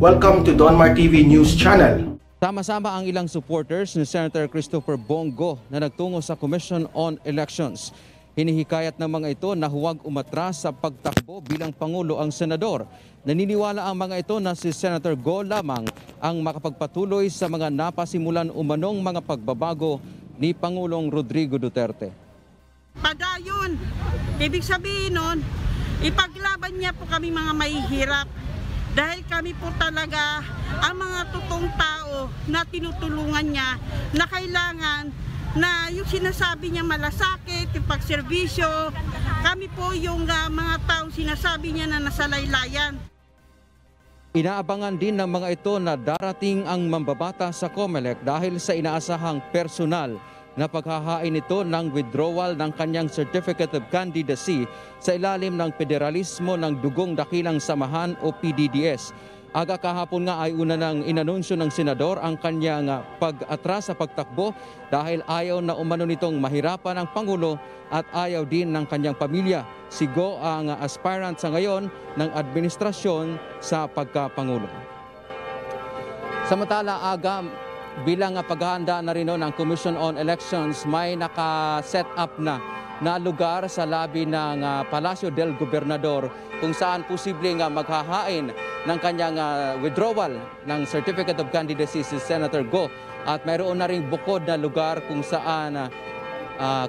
Welcome to Donmar TV News Channel. Sama-sama ang ilang supporters ni Senator Christopher Bongo na nagtungo sa Commission on Elections. Hinihikayat ng mga ito na huwag umatras sa pagtakbo bilang Pangulo ang senador. Naniniwala ang mga ito na si Senator Go lamang ang makapagpatuloy sa mga napasimulan umanong mga pagbabago ni Pangulong Rodrigo Duterte. Padayon, ibig sabihin nun, ipaglaban niya po kami mga mahihirap. Dahil kami po talaga ang mga totoong tao na tinutulungan niya na kailangan na yung sinasabi niya malasakit, yung pagserbisyo, kami po yung mga taong sinasabi niya na nasa laylayan. Inaabangan din ng mga ito na darating ang mambabata sa COMELEC dahil sa inaasahang personal na paghahain nito ng withdrawal ng kanyang Certificate of Candidacy sa ilalim ng Federalismo ng Dugong Dakilang Samahan o PDDS. Aga kahapon nga ay una nang inanunsyo ng senador ang kanyang pag-atras sa pagtakbo dahil ayaw na umano nitong mahirapan ang Pangulo at ayaw din ng kanyang pamilya. Si Go ang aspirant sa ngayon ng administrasyon sa pagkapangulo. Samantala, aga bilang paghahanda na rin ng Commission on Elections, may naka-set up na lugar sa labi ng Palacio del Gobernador kung saan posibleng maghahain ng kanyang withdrawal ng Certificate of Candidacy si Senator Go. At mayroon na rin bukod na lugar kung saan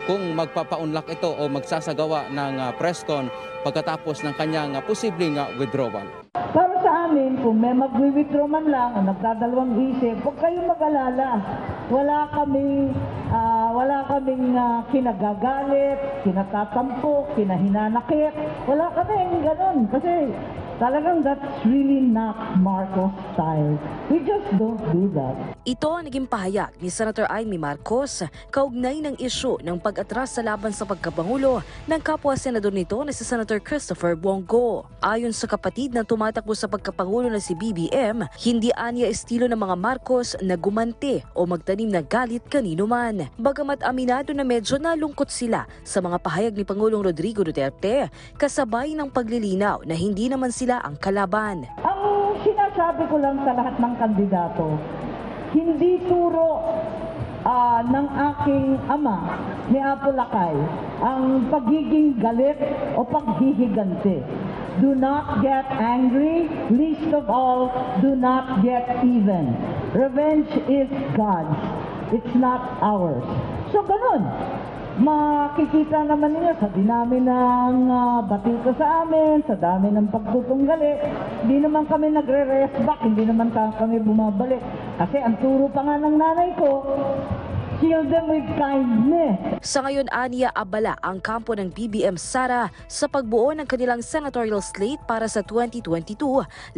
kung magpapaunlak ito o magsasagawa ng press con pagkatapos ng kanyang posibleng withdrawal. Para sa amin, kung may mag-withdraw man lang o nagdadalawang isip, huwag kayong mag-alala. Wala kaming kinagagalit, kinatatampok, kinahinanakit. Wala kaming ganun kasi talagang that's really not Marcos style. We just don't do that. Ito ang naging pahayag ni Senator Amy Marcos kaugnay ng isyu ng pag-atras sa laban sa pagkapangulo ng kapwa-senador nito na si Senator Christopher Bongo. Ayon sa kapatid na tumatakbo sa pagkapangulo na si BBM, hindi anya estilo ng mga Marcos na gumanti o magtanim ng galit kanino man. Bagamat aminado na medyo nalungkot sila sa mga pahayag ni Pangulong Rodrigo Duterte, kasabay ng paglilinaw na hindi naman sila ang kalaban. Ang sinasabi ko lang sa lahat ng kandidato, hindi turo ng aking ama ni Apo Lakay ang pagiging galit o paghihiganti. Do not get angry, least of all, do not get even. Revenge is God's, it's not ours. So ganun. Makikita naman niyo sa dinami ng batito sa amin, sa dami ng pagtutunggali, hindi naman kami nagre-rest back, hindi naman kami bumabalik. Kasi ang turo pa nga ng nanay ko, kill them with kindness. Sa ngayon, aniya abala ang kampo ng BBM Sara sa pagbuo ng kanilang senatorial slate para sa 2022,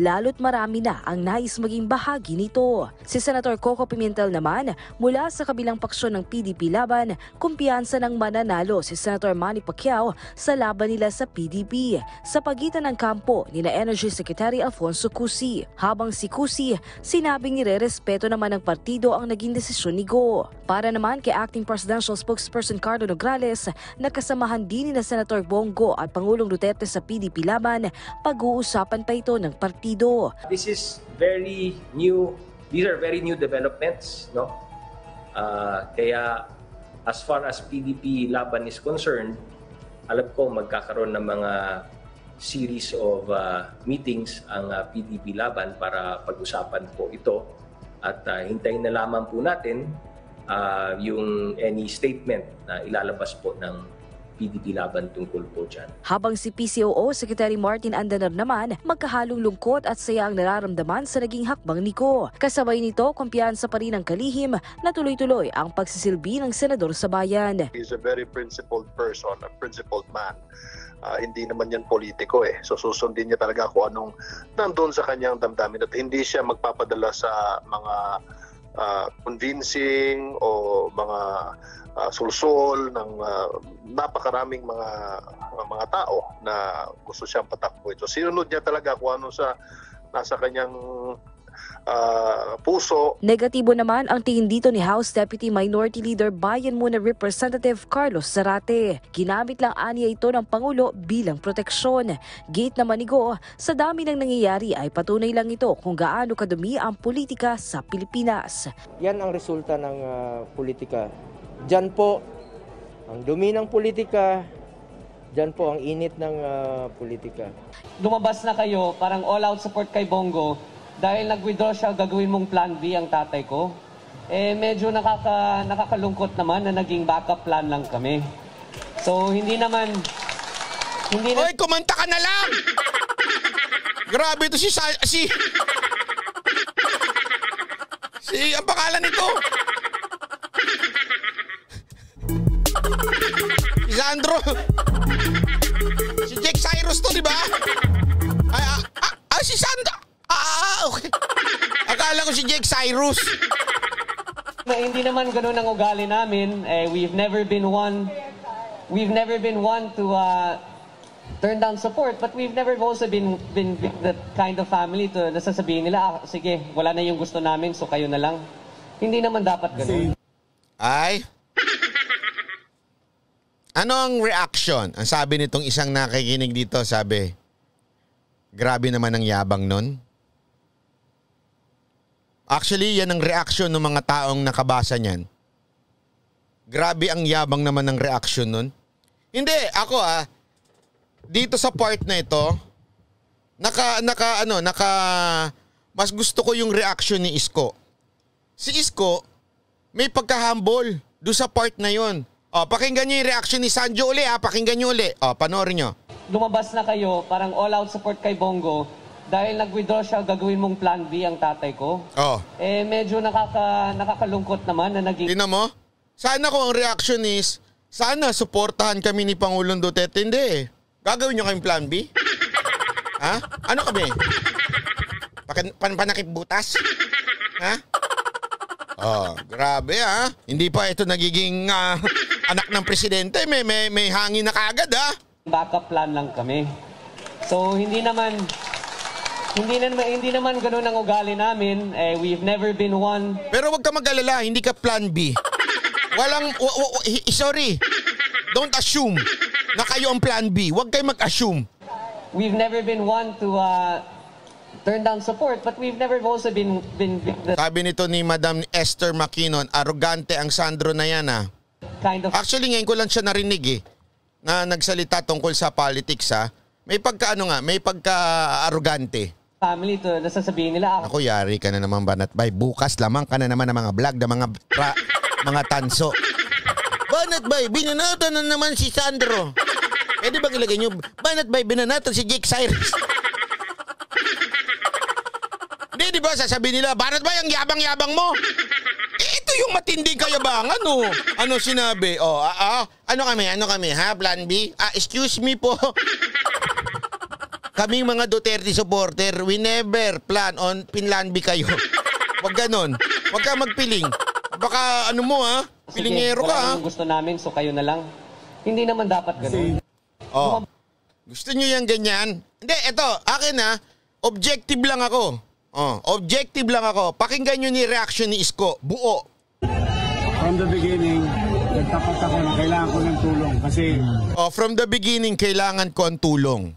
lalo't marami na ang nais maging bahagi nito. Si Senator Coco Pimentel naman, mula sa kabilang paksyon ng PDP laban, kumpiyansa ng mananalo si Senator Manny Pacquiao sa laban nila sa PDP sa pagitan ng kampo ni Energy Secretary Alfonso Cusi. Habang si Cusi, sinabing nire-respeto naman ng partido ang naging desisyon ni Go. Para naman kay Acting Presidential Spokesperson Cardo Nograles, nakasamahan din ni Senator Bongo at Pangulong Duterte sa PDP laban, pag-uusapan pa ito ng partido. This is very new. These are very new developments, no? Kaya as far as PDP laban is concerned, alam ko magkakaroon ng mga series of meetings ang PDP laban para pag-usapan po ito at hintayin na lamang po natin yung any statement na ilalabas po ng PDP laban tungkol po dyan. Habang si PCOO Secretary Martin Andanar naman, magkahalong lungkot at saya ang nararamdaman sa naging hakbang ni Go. Kasabay nito, kumpiyansa pa rin ang kalihim na tuloy-tuloy ang pagsisilbi ng senador sa bayan. He's a very principled person, a principled man. Hindi naman yan politiko eh. So susundin niya talaga kung anong nandun sa kanyang damdamin at hindi siya magpapadala sa mga convincing o mga sulsol ng napakaraming mga tao na gusto siyang patakbo ito. Sinunod niya talaga kung ano sa nasa kanyang puso. Negatibo naman ang tingin dito ni House Deputy Minority Leader Bayan Muna Representative Carlos Zarate. Ginamit lang aniya ito ng Pangulo bilang proteksyon. Gate naman ni Go, sa dami ng nangyayari ay patunay lang ito kung gaano kadumi ang politika sa Pilipinas. Yan ang resulta ng politika. Diyan po ang dumi ng politika, diyan po ang init ng politika. Lumabas na kayo, parang all-out support kay Bongo dahil nag-withdraw siya, gagawin mong plan B ang tatay ko. Medyo nakakalungkot naman na naging backup plan lang kami. So hindi naman... Hoy, kumanta ka na lang! Grabe ito si ang pangalan nito. Si Sandro. Si Jake Cyrus to, di ba? Si Sandro. Okay. Akala ko si Jake Cyrus. Hindi naman ganun ang ugali namin. We've never been one to turn down support, but we've never also been that kind of family to nasasabihin nila, sige, wala na yung gusto namin, so kayo na lang. Hindi naman dapat ganun. Ay. Ano ang reaction? Ang sabi nitong isang nakikinig dito, sabi, grabe naman ang yabang nun. Actually, yan ang reaction ng mga taong nakabasa niyan. Grabe ang yabang naman ng reaction nun. Hindi, ako dito sa part na ito, mas gusto ko yung reaction ni Isko. Si Isko, may pagka-humble doon sa part na yon. Pakinggan niyo yung reaction ni Sanjo uli, pakinggan niyo uli. Panoorin niyo. Lumabas na kayo, parang all-out support kay Bongo dahil nag-withdraw siya, gagawin mong plan B ang tatay ko. Medyo nakakalungkot naman na naging... Tingnan mo? Sana kung ang reaction is, sana suportahan kami ni Pangulong Duterte. Hindi. Gagawin niyo kayong plan B? Ha? Ano kami? Panakip butas? Ha? Grabe Hindi pa ito nagiging anak ng presidente. May hangin na kaagad Backup plan lang kami. So hindi naman ganun ang ugali namin. We've never been one. Pero wag ka mag-alala, hindi ka plan B. Sorry. Don't assume na kayo ang plan B. Huwag kayo mag-assume. We've never been one to turn down support, but we've never also been Sabi nito ni Madam Esther Makinon, arrogante ang Sandro na yan kind of... Actually, ngayon ko lang siya narinig na nagsalita tungkol sa politics May pagka-arrogante. Family to nasasabihin nila. Ako, yari ka na naman Banatbay. Bukas lamang ka na naman ng mga vlog na mga tanso. Banatbay, binanatan na naman si Sandro. Pwede bang ilagay nyo, Banatbay, binanatan si Jake Cyrus. Hindi, di ba? Sasabihin nila, Banatbay, ang yabang-yabang mo. Ito yung matinding kayabangan, Ano sinabi? Ano kami, Plan B? Excuse me po. Kaming mga Duterte supporter, we never plan on Pinlan B kayo. Wag ganon. Wag ka magpiling. Baka pilingero ka Wala gusto namin, so kayo na lang. Hindi naman dapat ganun. Gusto nyo yung ganyan? Hindi, ito, akin objective lang ako. Objective lang ako. Pakinggan nyo ni reaction ni Isko. Buo. From the beginning, nagtapat ako na kailangan ko ng tulong kasi... From the beginning, kailangan ko ang tulong.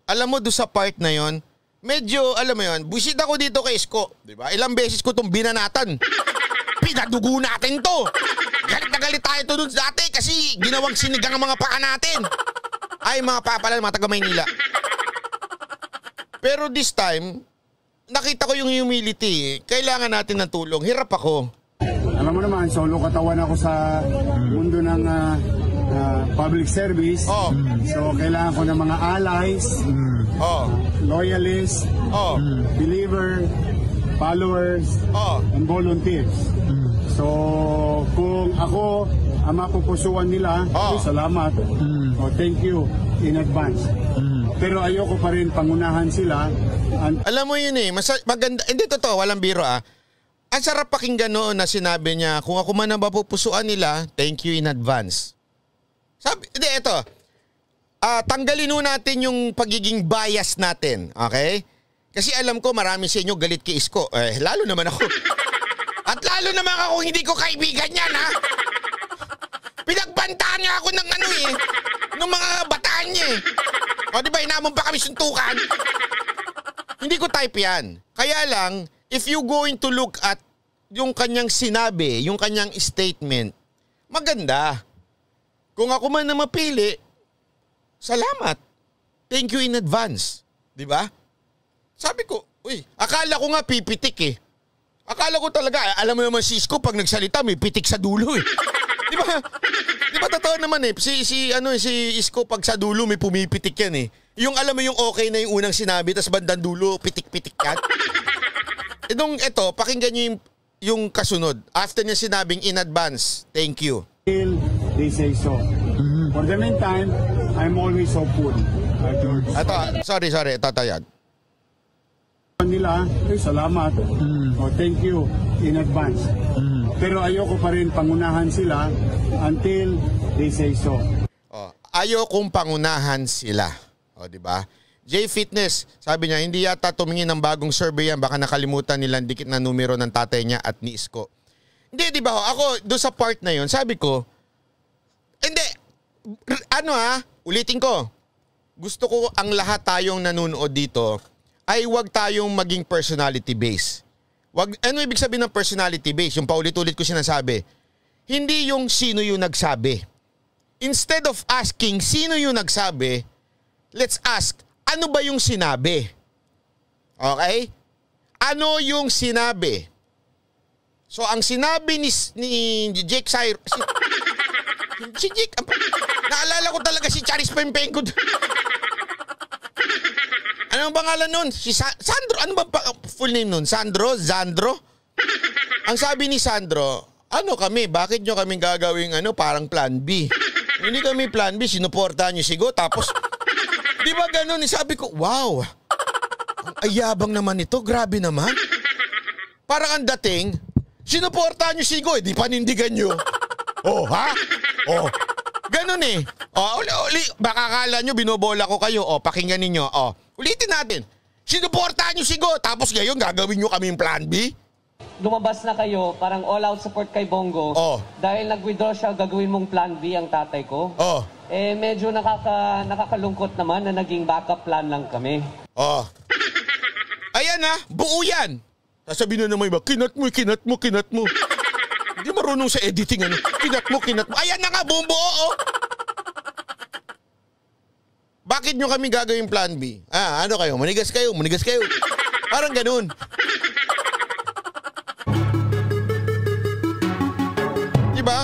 Alam mo, doon sa part na yon, medyo, alam mo yon, busit ako dito kay Isko. Diba? Ilang beses ko itong binanatan. Pinadugo natin to. Galit na galit tayo to doon dati kasi ginawang sinigang ang mga paka natin. Ay, mga papala, mga taga Maynila. Pero this time, nakita ko yung humility. Kailangan natin ng tulong. Hirap ako. Alam mo naman, solo katawan ako sa mundo ng public service. So, kailangan ko ng mga allies, loyalists, believer, followers, and volunteers. So, kung ako ang mapupusuan nila, salamat. Thank you in advance. Pero ayoko pa rin pangunahan sila. Alam mo yun maganda, hindi totoo, walang biro Ang sarap pakinggan noon na sinabi niya, kung ako man ang mapupusuan nila, thank you in advance. Tanggalin natin yung pagiging bias natin, okay? Kasi alam ko marami sa inyo galit kay Isko. Lalo naman ako. At lalo naman ako hindi ko kaibigan yan, ha? Pinagbantaan niya ako ng ng mga bataan niya eh. O di ba, hinamon pa kami suntukan? Hindi ko type yan. Kaya lang, if you going to look at yung kanyang sinabi, yung kanyang statement, maganda. Kung ako man na mapili, salamat. Thank you in advance. Di ba? Sabi ko, akala ko nga pipitik eh. Akala ko talaga, alam mo naman si Isko pag nagsalita may pitik sa dulo eh. Di ba? Di ba totoo naman eh, si Isko pag sa dulo may pumipitik yan eh. Yung alam mo yung okay na yung unang sinabi, tas bandang dulo, pitik-pitik yan. Ito, pakinggan nyo yung kasunod. After niya sinabing in advance, thank you. They say so. For the meantime, I'm always hopeful. Sorry, ito yan. Nila, salamat. Thank you in advance. Pero ayoko pa rin pangunahan sila until they say so. Ayokong pangunahan sila. Di ba? J Fitness, sabi niya, hindi yata tumingin ng bagong survey yan. Baka nakalimutan nilang dikit na numero ng tatay niya at ni Isko. Hindi, di ba? Ako, doon sa part na yon, sabi ko, hindi, ulitin ko. Gusto ko ang lahat tayong nanonood dito ay huwag tayong maging personality based. Ano ibig sabihin ng personality based? Yung paulit-ulit ko sinasabi. Hindi yung sino yung nagsabi. Instead of asking sino yung nagsabi, let's ask, ano ba yung sinabi? Okay? Ano yung sinabi? So, ang sinabi ni Jake Cyrus, si Jake, naalala ko talaga si Charis Pempenko. Ano ang pangalan nun? Si Sandro. Ano ba full name nun? Zandro? Ang sabi ni Sandro, bakit nyo kami gagawing parang plan B? Hindi kami plan B, sinuportahan nyo sigo, tapos di ba ganun? Sabi ko, wow, ang ayabang naman ito, grabe naman. Parang ang dating, sinuportahan nyo sigo, di panindigan nyo. Ha? Ganun eh. Baka akala nyo binobola ko kayo. Pakinggan ninyo. Ulitin natin. Sinuportahan nyo sigo, tapos ngayon gagawin nyo kaming plan B? Lumabas na kayo, parang all-out support kay Bongo. Dahil nag-withdraw siya, gagawin mong plan B ang tatay ko. Medyo nakakalungkot naman na naging backup plan lang kami. Ayan buo yan. Sasabihin na naman iba, kinat mo. Hindi marunong sa editing Kinat mo. Ayan na nga, buong buo. Bakit nyo kami gagawin plan B? Ano kayo? Manigas kayo. Parang ganun. Diba?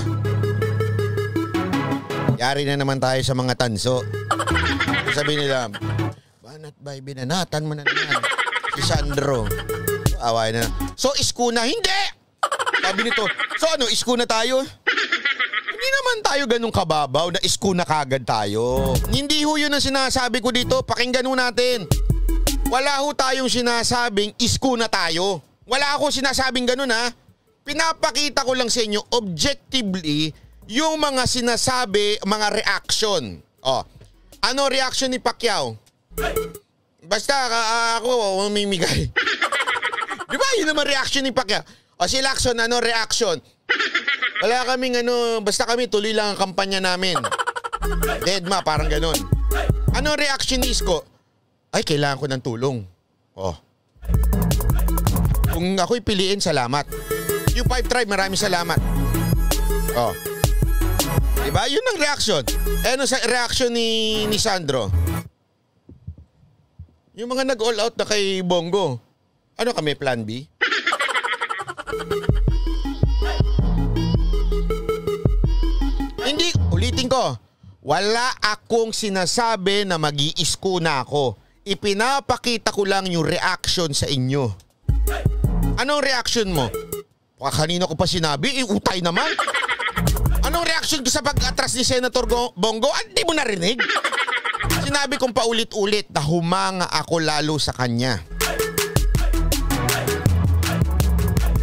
Yari na naman tayo sa mga tanso. Sabi nila, banat bay, binanatan mo na naman. Si Sandro. Away na. So, Isko na. Hindi! Sabi nito, Isko na tayo? Hindi naman tayo ganun kababaw na Isko na kagad tayo. Hindi ho yun ang sinasabi ko dito. Pakinggan ho natin. Wala ho tayong sinasabing Isko na tayo. Wala ako sinasabing ganun Pinapakita ko lang sa inyo objectively yung mga sinasabi, mga reaction. Ano reaction ni Pacquiao? Basta ako umimigay. Di ba yun naman reaction ni Pacquiao? Si Lacson, ano reaction? Wala kaming basta kami tuloy lang ang kampanya namin. Deadma, parang ganun. Ano reaction ni Isko? Ay, kailangan ko ng tulong. Kung ako'y piliin, salamat. Q5 Tribe, maraming salamat. Diba? Yun ang reaction. Ano sa reaction ni Sandro? Yung mga nag-all out na kay Bongo. Ano kami, plan B? Hindi, ulitin ko. Wala akong sinasabi na mag-i-Isko na ako. Ipinapakita ko lang yung reaction sa inyo. Anong reaction mo? Kanina ko pa sinabi, utay naman. Anong reaction ko sa pag-atras ni Senator Bongo? Hindi mo narinig? Sinabi kong paulit-ulit na humanga ako lalo sa kanya.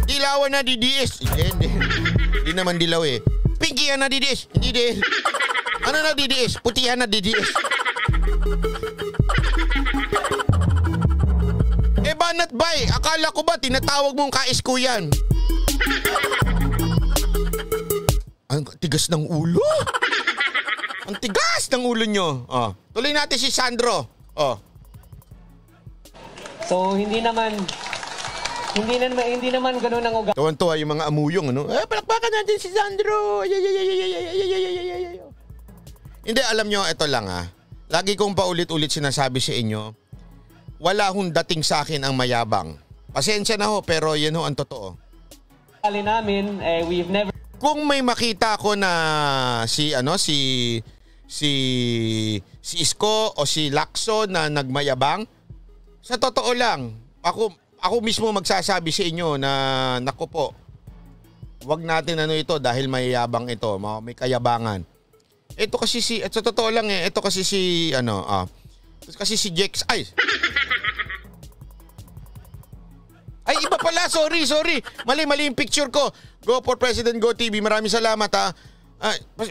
Dilawan na DDS. Hindi naman dilaw eh. Pinkihan na DDS. Hindi din. Ano na DDS? Putihan na DDS. bumanat ba eh? Akala ko ba tinatawag mong ka-isko yan? Ang tigas ng ulo. Ang tigas ng ulo nyo. Oh. Tuloy natin si Sandro. Oh. So hindi naman ganoon ang ugali. Tuwan-tuwa yung mga amuyong, ano? Palakpakan natin si Sandro. Hindi, alam nyo, ito lang Lagi kong paulit-ulit sinasabi sa inyo, wala hong dating sa akin ang mayabang. Pasensya na ho, pero yun ho ang totoo. Namin, we've never... Kung may makita ko na si Isko o si Lacson na nagmayabang, sa totoo lang, ako mismo magsasabi sa inyo na naku po, wag natin ito dahil mayabang ito, may kayabangan. Ito kasi sa totoo lang ito kasi si Jex, ay iba pala, sorry. Mali yung picture ko. Go for President Go TV. Maraming salamat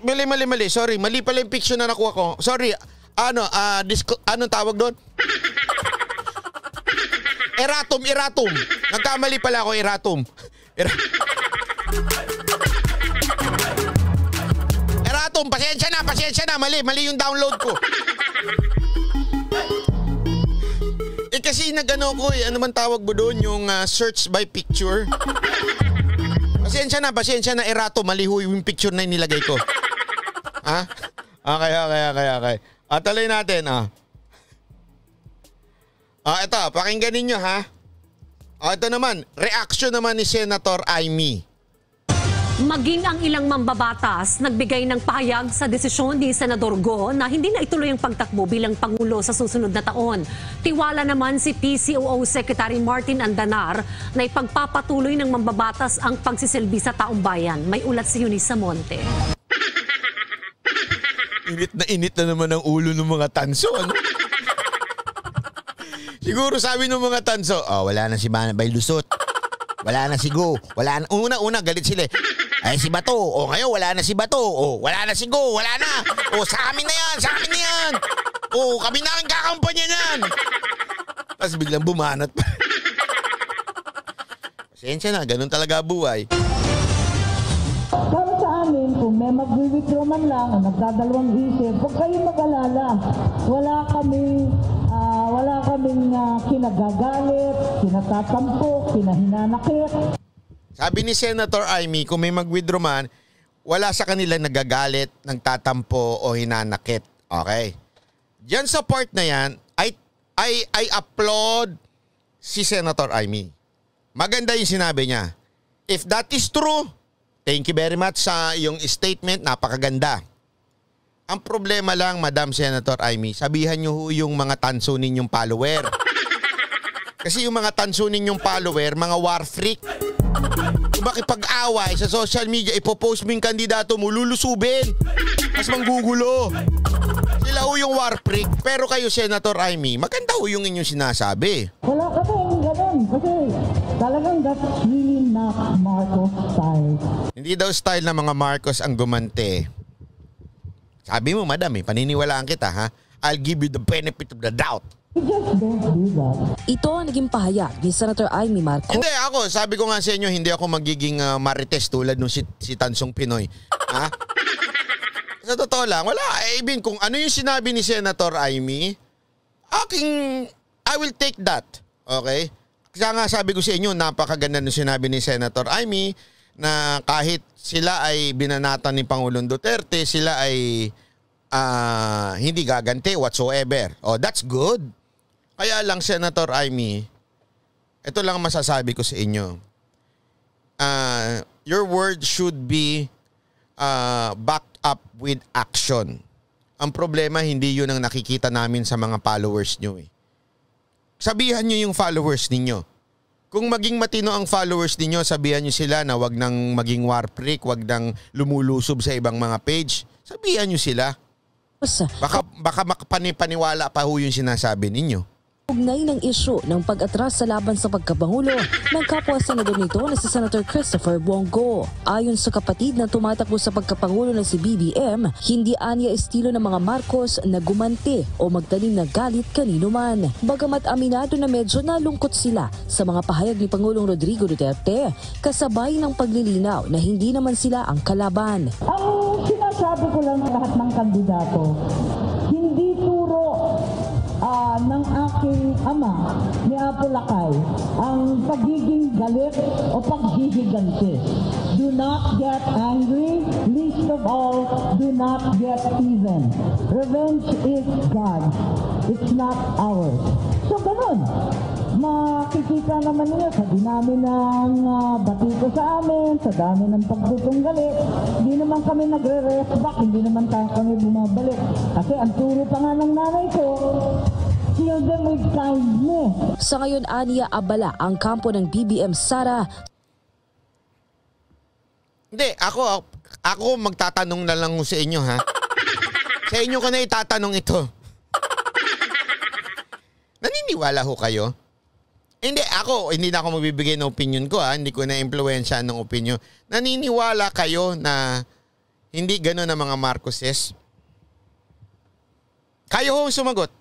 Mali. Sorry, mali pala yung picture na nakuha ko. Sorry. Anong tawag doon? Eratum. Nagkamali pala ako, Eratum. Eratum, pasensya na. Mali yung download ko. Kasi nagano ko ano man tawag mo doon, yung search by picture. Pasensya na, Eratum, mali yung picture na nilagay ko. Ha? Okay. Tuloy natin, ito, pakinggan ninyo, ha? Ito naman, reaction naman ni Senator Amy. Maging ang ilang mambabatas nagbigay ng pahayag sa desisyon ni Senador Go na hindi na ituloy ang pagtakbo bilang Pangulo sa susunod na taon. Tiwala naman si PCOO Secretary Martin Andanar na ipagpapatuloy ng mambabatas ang pagsisilbi sa taong bayan. May ulat si Eunice Monte. Init na naman ang ulo ng mga tanso. Ano? Siguro sabi ng mga tanso, wala na si Bay Lusot. Wala na si Go. Wala na. Una, galit sila. Ay, si Bato. Ngayon, wala na si Bato. Wala na si Go. Wala na. Sa amin na yan. Kami namin kakampanya yan. Tapos biglang bumanat pa. Pasensya na, ganun talaga buhay. Para sa amin, kung may mag-withdraw man lang o nagdadalawang isip, huwag kayong mag-alala. Wala kaming kinagagalit, kinatatampok, kinahinanakit. Sabi ni Senator Amy, kung may mag-withdraw man, wala sa kanila nagagalit, nagtatampo o hinanakit. Okay? Diyan sa part na yan, I applaud si Senator Amy. Maganda yung sinabi niya. If that is true, thank you very much sa iyong statement, napakaganda. Ang problema lang, Madam Senator Amy, sabihan niyo yung mga tanso ninyong follower. Kasi yung mga tanso ninyong follower, mga war freak. Kung makipag-away sa social media, ipopost mo yung kandidato mo, lulusubin. Mas manggugulo. Sila yung war freak. Pero kayo, Senator Amy, maganda yung inyong sinasabi. Wala ka tayong ganun. Kasi talagang that's really not Marcos style. Hindi daw style ng mga Marcos ang gumante. Sabi mo, madam, paniniwalaan kita, ha? I'll give you the benefit of the doubt. Ito ang naging pahayag ni Senator Amy Marcos. Hindi, sabi ko nga sa inyo, hindi ako magiging marites tulad nung si Tansong Pinoy. Ha? Sa totoo lang, wala. Even kung ano yung sinabi ni Senator Amy, I will take that. Okay? Kaya nga sabi ko sa inyo, napakaganda nung sinabi ni Senator Amy na kahit sila ay binanatan ni Pangulong Duterte, sila ay hindi gaganti whatsoever. That's good. Kaya lang, Senator Amy, ito lang masasabi ko sa inyo. Your word should be backed up with action. Ang problema, hindi yun ang nakikita namin sa mga followers nyo. Sabihan nyo yung followers ninyo. Kung maging matino ang followers ninyo, sabihan nyo sila na wag nang maging war freak, wag nang lumulusob sa ibang mga page. Sabihan nyo sila. Baka makapaniwala pa ho yung sinasabi ninyo. Kaugnay ng isyu ng pag-atras sa laban sa pagkapangulo ng kapwa senador nito na si Senator Christopher Bongo. Ayon sa kapatid na tumatakbo sa pagkapangulo na si BBM, hindi anya estilo ng mga Marcos na gumanti o magtanim na galit kanino man. Bagamat aminado na medyo nalungkot sila sa mga pahayag ni Pangulong Rodrigo Duterte, kasabay ng paglilinaw na hindi naman sila ang kalaban. Ang sinasabi ko lang sa lahat ng kandidato, hindi turo ng aking ama ni Apo Lakay ang pagiging galit o paghihiganti. Do not get angry, least of all, do not get even. Revenge is God's, it's not ours. So ganun. Makikita naman niyo sa dinami ng batiko sa amin, sa dami ng pagtutong galit. Hindi naman kami nagre-rest back, hindi naman kami bumabalik. Kasi ang turo pa nga ng nanay ko, shield them with kindness. Sa ngayon, aniya abala ang kampo ng BBM Sara. Hindi, ako magtatanong na lang sa inyo, ha? Sa inyo ko na itatanong ito. Naniniwala ho kayo? Hindi na ako magbibigay ng opinion ko, ha? Hindi ko na-impluwensya ng opinion. Naniniwala kayo na hindi gano'n ang mga Marcoses? Kayo ho sumagot.